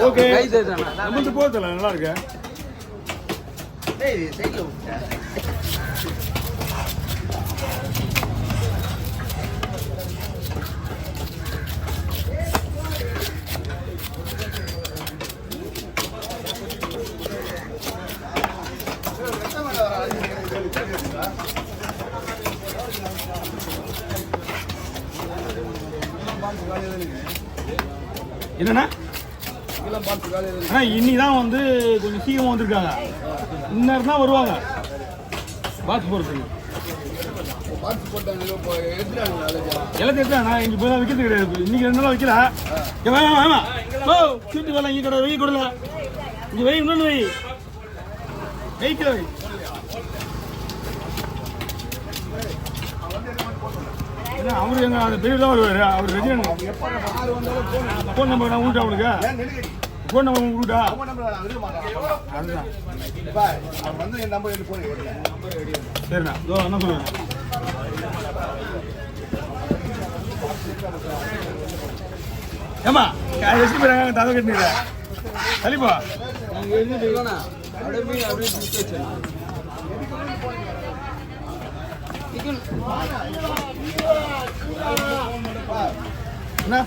Okay நம்மளுக்கு போகுதுல நல்லா இருக்கு. என்னண்ணா இன்னிதான் வந்து கொஞ்சம் சீக்கிரமா வந்திருக்காங்க. இந்நேரம் தான் வருவாங்க பாக்ஸ் போடுறதுக்கு. எல்லாத்தையும் எடுத்தாண்ணா இங்கே போய் தான் விற்கிறது கிடையாது. இன்னைக்கு 2 நாள் வைக்கல. வேணாம் வேணாம் ஓ சீட்டு வரல. இங்கே கடை வெய் கொடுல. இங்கே வெய் இன்னொன்று வெய் வெயிக்கில் வை. அவரு எங்க அந்த பெரிய தான் வருவாரு. அவர் ரெஜினன் ஃபோன் நம்பர் நான் உங்கள்கிட்ட அவனுக்கு ஃபோன் நம்பர் உங்கள்கிட்ட அதுதான் சரிண்ணா. இதோ என்ன சொல்லுவேன் ஏமா எப்படி போயிறாங்க தலை கட்டினீங்க கழிப்பா என்ன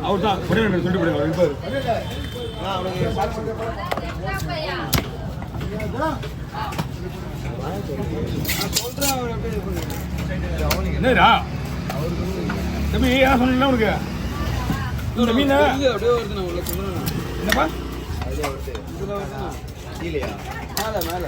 அவர் தான் சொல்லி போடுங்க. என்னடா தம்பி ஏன் சொன்னீங்களா உனக்கு இந்த மீன் என்னப்பா மேல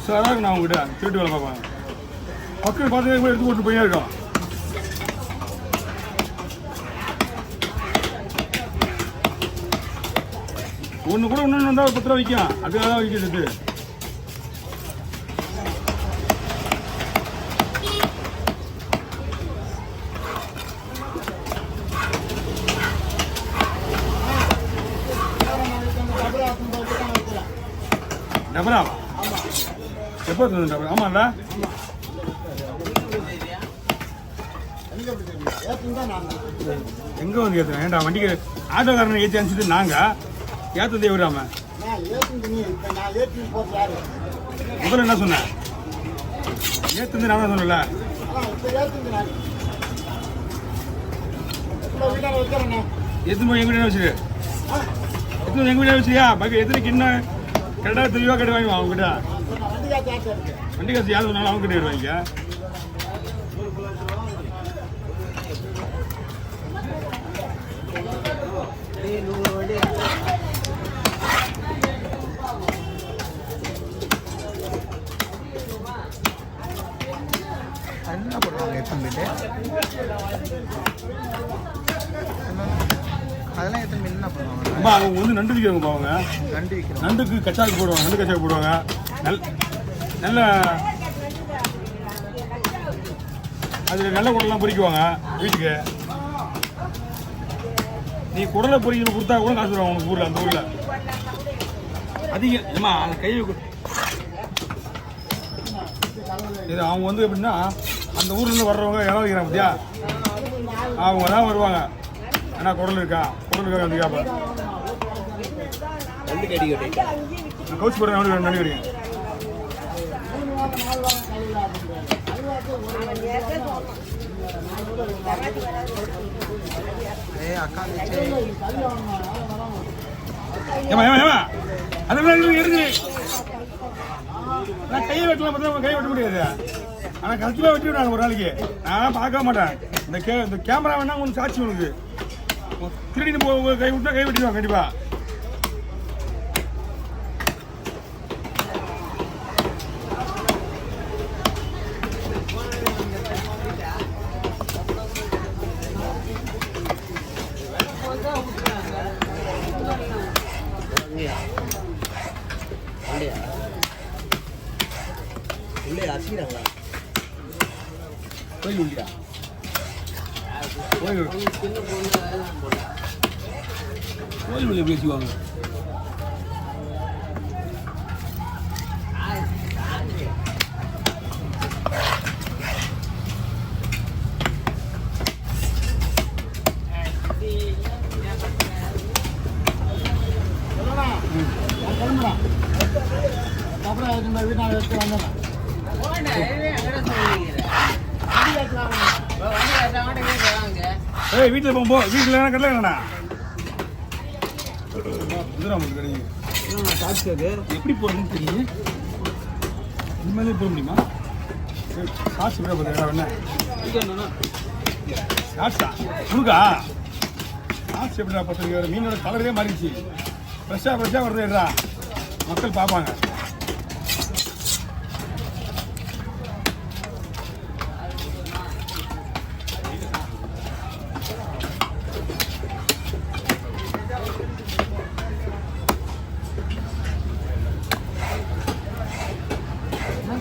சார் நான் உங்ககிட்ட திருட்டு வேலை பார்ப்பேன். மக்கள் பார்த்து எடுத்து போட்டு போய் இருக்கோம். ஒன்று கூட ஒன்று வந்தால் ஒரு 10 ரூபா விற்கும். அதுக்காக தான் விற்கிறது. டபராவா எப்போ டபரா ஆமாம்ல எங்கே வந்து ஏற்றுறேன் ஏன்டா வண்டிக்கு ஆட்டோக்காரனை ஏற்றி அனுப்பிச்சிட்டு நாங்கள் ஏற்றதே விடாம முதல்ல என்ன சொன்னேன் ஏற்றுந்து நான் தான் சொன்னல எத்தனை போய் எங்க வீடு வச்சுரு எத்தனை எங்க வீடு வச்சுரியா பாக்கி எத்தனைக்கு என்ன கரெக்டாக 3 ரூபா கட்டி வாங்கி அவங்ககிட்ட வண்டி காசு யார் சொன்னாலும் அவங்க கிட்ட வாங்கிக்க. என்ன போடுவாங்க எத்தனை அதெல்லாம் எத்தனை மீன் என்ன பண்ணுவாங்க? அவங்க வந்து நண்டு விற்கிறவங்க அவங்க நண்டுக்கு கச்சாக்கு போடுவாங்க. நண்டு கச்சாக்கு போடுவாங்க. நல்ல அதில் நல்ல குடலாம் பொறிக்குவாங்க வீட்டுக்கு. நீ குடலை பொறிக்க கொடுத்தா கூட காசு தருவாங்க உனக்கு ஊரில். அந்த ஊரில் அதிகம் ஏமா அந்த கை இது அவங்க வந்து எப்படின்னா அந்த ஊர்லேருந்து வர்றவங்க இடம் வைக்கிறாங்க பார்த்தியா அவங்க தான் வருவாங்க. ஆனால் குடல் இருக்கா வந்து கேட்பேன். கவுச்சு போடுறேன் நன்றி வரீங்க. ஏமா ஏமா ஏமா அதெல்லாம் இருக்குது. நான் கையை வெட்டலாம் பார்த்தா கை வெட்ட முடியாது. ஆனால் கழிச்சுலாம் வெட்டி விடாங்க ஒரு நாளைக்கு. நான் பார்க்க மாட்டேன். இந்த கேமரா வேணா உங்களுக்கு சாட்சி உனக்கு திருடின்னு கை விட்டா கை வெட்டிடுவாங்க கண்டிப்பா. கோயில் இல்லையா கோயில் கோயில் வெளியே பேசுவாங்க. அப்புறம் வீட்டாக எடுத்து வந்தேன். ஏய் வீட்டில் போகும்போ வீட்டில் என்ன கட்டலங்கண்ணா காட்சி அது எப்படி போகிறதுன்னு தெரியும். இனிமேலே போக முடியுமா? காசு விட போகிறேன் என்ன காசா கொடுக்கா காசு எப்படிடா பார்த்துருக்க மீனோட கலரே மாறிடுச்சு. ஃப்ரெஷ்ஷாக வருதுடா மக்கள் பார்ப்பாங்க.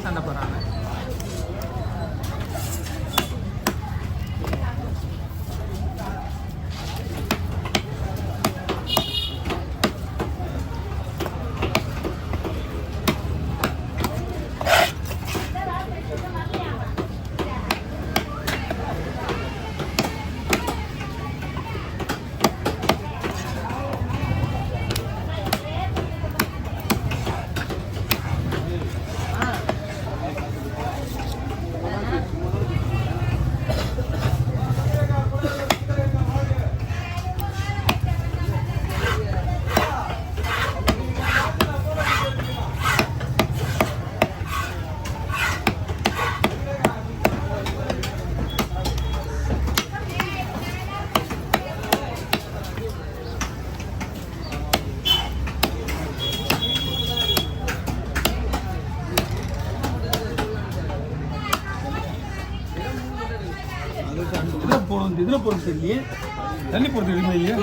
சண்டை போடுறாங்க. இதில் போகிறது தெரியலையே தண்ணி போகிறது இல்லையே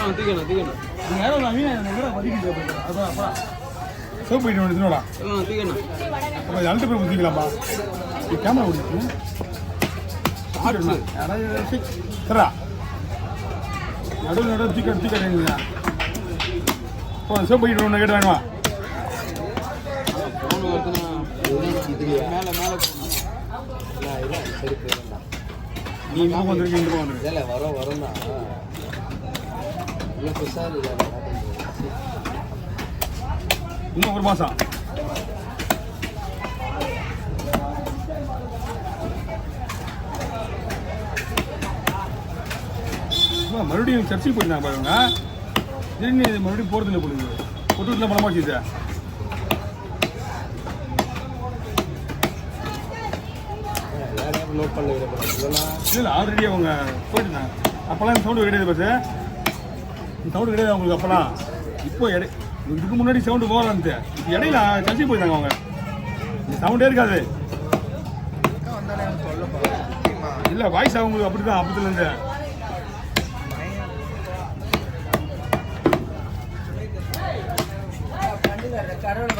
நேரம் நான் வீணா பதிக்கிட்டு அதான் அப்பா சோப் போயிட்டு ஒன்று இதுனோடா அப்போ அழுட்டு போய் ஊற்றிக்கலாம்ப்பா இது கேமரா ஓடிச்சு யாராவது சரிடா நடுவில் தூக்கிடுங்க இப்போ சோப் போயிட்டு ஒன்று கேட்டு வேணுமா மேலே மேலே நீ இந்த பக்கம் வந்துருக்கு இந்த பக்கம் வந்துருக்கு இல்லை வரும் தான் இல்லை புதுசாக இல்லை இன்னும் ஒரு மாதம் மறுபடியும் சர்ச்சைக்கு போயிருந்தாங்க பாருங்க. திடீர்னு மறுபடியும் போகிறது இல்லை போடுங்க பொட்டுல பணமாக வச்சுது. நோட் பண்ண இல்லை ஆல்ரெடி அவங்க போயிட்டுருந்தாங்க. அப்போல்லாம் சவுண்டு கிடையாது பஸ் சவுண்டு கிடையாது அவங்களுக்கு. அப்போல்லாம் இப்போ இதுக்கு முன்னாடி சவுண்டு போகலான்ட்டு இப்போ இடையில சர்ச்சைக்கு போயிருந்தாங்க அவங்க. சவுண்டே இருக்காது. இல்லை வாய்ஸ் அவங்களுக்கு அப்படி தான் அப்பத்துலேருந்து கடவுள்